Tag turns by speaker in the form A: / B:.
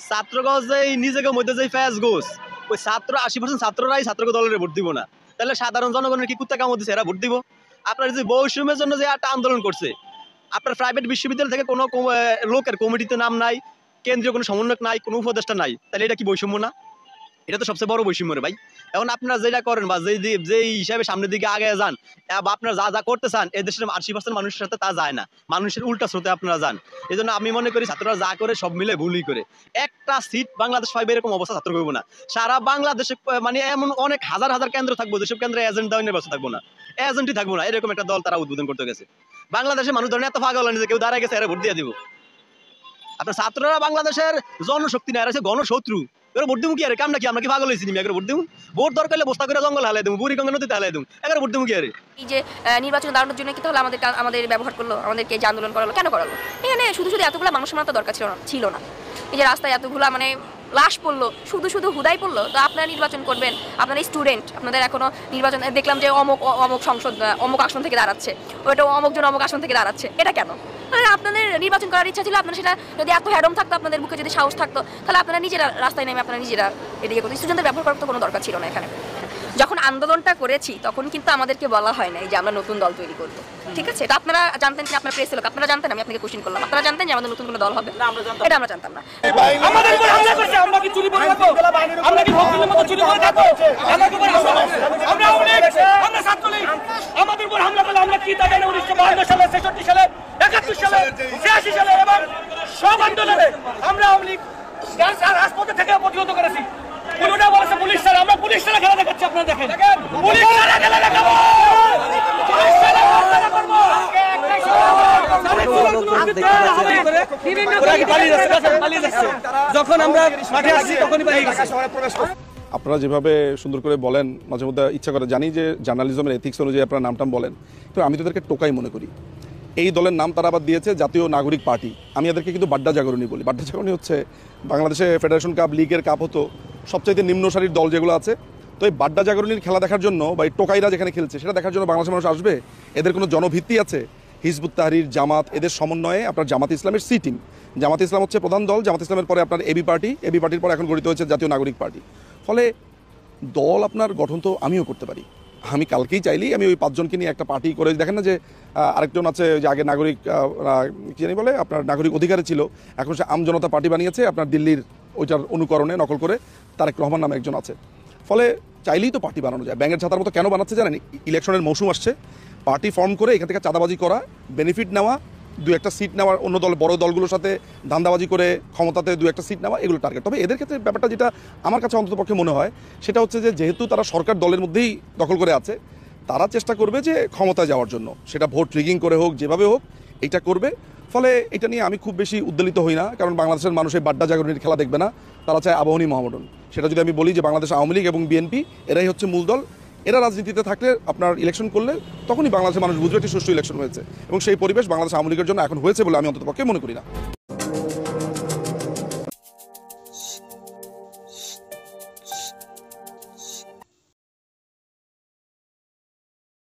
A: ছাত্রগঞ্জ এই নিজেকে মধ্যে যে ফ্যাস গোস ওই ছাত্র 80% ছাত্ররাই ছাত্রকে দলের ভোট দিব না, তাহলে সাধারণ জনগণের কি কুত্তা কামড় দিচ্ছে এরা ভোট দিব? আপনার যে বৈষম্যের জন্য যে একটা আন্দোলন করছে, আপনার প্রাইভেট বিশ্ববিদ্যালয় থেকে কোনো লোকের কমিটিতে নাম নাই, কেন্দ্রীয় কোনো সমন্বয়ক নাই, কোনো উপদেষ্টা নাই, তাহলে এটা কি বৈষম্য না? এটা তো সবচেয়ে বড় বৈষম্য রে ভাই। এখন আপনারা যেটা করেন বা যেই হিসাবে সামনের দিকে আগে যান বা আপনারা যা যা করতে চান এই দেশের 80% মানুষের সাথে তা যায় না, মানুষের উল্টা স্রোতে আপনারা যান। এই জন্য আমি মনে করি ছাত্ররা যা করে সব মিলে ভুলই করে। একটা সিট বাংলাদেশ পাইবে এরকম অবস্থা ছাত্র করবো না। সারা বাংলাদেশে মানে এমন অনেক হাজার হাজার কেন্দ্র থাকবো যেসব কেন্দ্রে এজেন্ট দেওয়ার ব্যবস্থা থাকবো না, এজেন্টই থাকবো না, এরকম একটা দল তারা উদ্বোধন করতে গেছে। বাংলাদেশের মানুষ ধরেন এত পাগল হয়নি যে কেউ দাঁড়ায় গেছে এরা ভোট দিয়ে দিব। আপনার ছাত্ররা বাংলাদেশের জনশক্তি না, এরা হচ্ছে গণশত্রু। এবার ভোট দেবো কি আরে কামটা কি? আমরা কি পাগল হয়েছি? এবার ভোট দেবো? ভোট দরকার হলে বস্তা করে জঙ্গল হালাই দেবো, বুড়িগঙ্গা নদীতে হালাই দেবো, এবার ভোট দেবো কি আরে?
B: এই যে নির্বাচন দাঁড়ানোর জন্য কি তাহলে আমাদের ব্যবহার করলো, আমাদেরকে যে আন্দোলন করালো, কেন করালো? এখানে শুধু এতগুলো মানুষের মারা তো দরকার ছিল না। এই যে রাস্তায় এতগুলা মানে লাশ পড়লো, শুধু হুদাই পড়লো। তো আপনারা নির্বাচন করবেন, আপনারা স্টুডেন্ট, আপনাদের এখনো নির্বাচন দেখলাম যে অমুক সংসদ অমুক আসন থেকে দাঁড়াচ্ছে, ওইটা অমুক আসন থেকে দাঁড়াচ্ছে, এটা কেন? আপনাদের নির্বাচন করার ইচ্ছা ছিল, আপনারা সেটা যদি এত হ্যাডম থাকতো, আপনাদের বুকে যদি সাহস থাকতো, তাহলে আপনারা নিজেরা রাস্তায় নেমে আপনারা নিজেরা এদিকে করতো। স্টুডেন্টদের ব্যবহার করার তো কোনো দরকার ছিল না এখানে। যখন আন্দোলনটা করেছি তখন কিন্তু আমাদেরকে বলা হয় নাই যে আমরা নতুন দল তৈরি করবো, ঠিক আছে? এটা আপনারা জানতেন কি? আপনার প্রেস লোক আপনারা জানতেন? আমি আপনাকে কোশ্চেন করলাম, আপনারা জানতেন যে আমাদের নতুন কোনো দল হবে? এটা আমরা জানতাম না।
C: আমাদের উপর হামলা করছে, আমরা কি চুরি করে রাখবো? আমরা কি ভক্তির মতো চুরি করে রাখবো? আমাদের উপর আমরা ছাত্রলীগ, আমাদের উপর হামলা করলে আমরা কি তা জানি? 1952 সালে, 66 সালে, 71 সালে, 86 সালে এবং সব আন্দোলনে আমরা আওয়ামী লীগ রাজপথে থেকে প্রতিহত করেছি। পুরোটা বলছে পুলিশ ছাড়া, আমরা পুলিশ ছাড়া খেলা দেখাচ্ছি। আপনারা দেখেন পুলিশ ছাড়া খেলা দেখাবো, পুলিশ ছাড়া খেলা করবো। যখন আমরা মাঠে আসছি তখনই পালিয়ে গেছে।
D: আপনারা যেভাবে সুন্দর করে বলেন, মাঝে মধ্যে ইচ্ছা করে, জানি যে জার্নালিজমের এথিক্স অনুযায়ী আপনারা নামটাম বলেন, তো আমি তাদেরকে টোকাই মনে করি। এই দলের নাম তারা আবার দিয়েছে জাতীয় নাগরিক পার্টি। আমি এদেরকে কিন্তু বাড্ডা জাগরণী বলি। বাড্ডা জাগরণী হচ্ছে বাংলাদেশে ফেডারেশন কাপ, লিগের কাপ হতো, সবচাইতে নিম্ন সারির দল যেগুলো আছে। তো এই বাড্ডা জাগরণীর খেলা দেখার জন্য বা এই টোকাইরা যেখানে খেলছে সেটা দেখার জন্য বাংলাদেশের মানুষ আসবে? এদের কোনো জনভিত্তি আছে? হিজবুত তাহরির, জামাত, এদের সমন্বয়ে আপনার জামাত ইসলামের সি টিম। জামাত ইসলাম হচ্ছে প্রধান দল, জামাত ইসলামের পরে আপনার এবি পার্টির পরে এখন গঠিত হয়েছে জাতীয় নাগরিক পার্টি। ফলে দল আপনার গঠন তো আমিও করতে পারি। আমি কালকেই চাইলেই আমি ওই 5 জনকে নিয়ে একটা পার্টি করে, দেখেন না যে আরেকজন আছে যে আগে নাগরিক কি জানি বলে আপনার নাগরিক অধিকারে ছিল, এখন সে আমজনতা পার্টি বানিয়েছে আপনার দিল্লির ওইটার অনুকরণে, নকল করে। তারেক রহমান নামে একজন আছে। ফলে চাইলেই তো পার্টি বানানো যায়। ব্যাঙের ছাতার মতো কেন বানাচ্ছে জানেন? ইলেকশনের মৌসুম আসছে, পার্টি ফর্ম করে এখান থেকে চাঁদাবাজি করা, বেনিফিট নেওয়া, 2-1টা সিট নেওয়ার, অন্য দল বড় দলগুলোর সাথে ধান্দাবাজি করে ক্ষমতাতে 2-1টা সিট নেওয়া, এগুলো টার্গেট। তবে এদের ক্ষেত্রে ব্যাপারটা যেটা আমার কাছে অন্ততপক্ষে মনে হয় সেটা হচ্ছে যে যেহেতু তারা সরকার দলের মধ্যেই দখল করে আছে, তারা চেষ্টা করবে যে ক্ষমতায় যাওয়ার জন্য, সেটা ভোট রিগিং করে হোক, যেভাবে হোক এটা করবে। ফলে এটা নিয়ে আমি খুব বেশি উদ্বেলিত হই না, কারণ বাংলাদেশের মানুষ এই বাড্ডা জাগরণীর খেলা দেখবে না, তারা চায় আবাহনী মহামডন। সেটা যদি আমি বলি যে বাংলাদেশ আওয়ামী লীগ এবং বিএনপি এরাই হচ্ছে মূল দল, এরা রাজনীতিতে থাকলে আপনার ইলেকশন করলে তখনই বাংলাদেশের মানুষ বুঝবে একটি সুষ্ঠু ইলেকশন হয়েছে, এবং সেই পরিবেশ বাংলাদেশ আওয়ামী লীগের জন্য এখন হয়েছে বলে আমি অন্ততপক্ষে মনে করি না।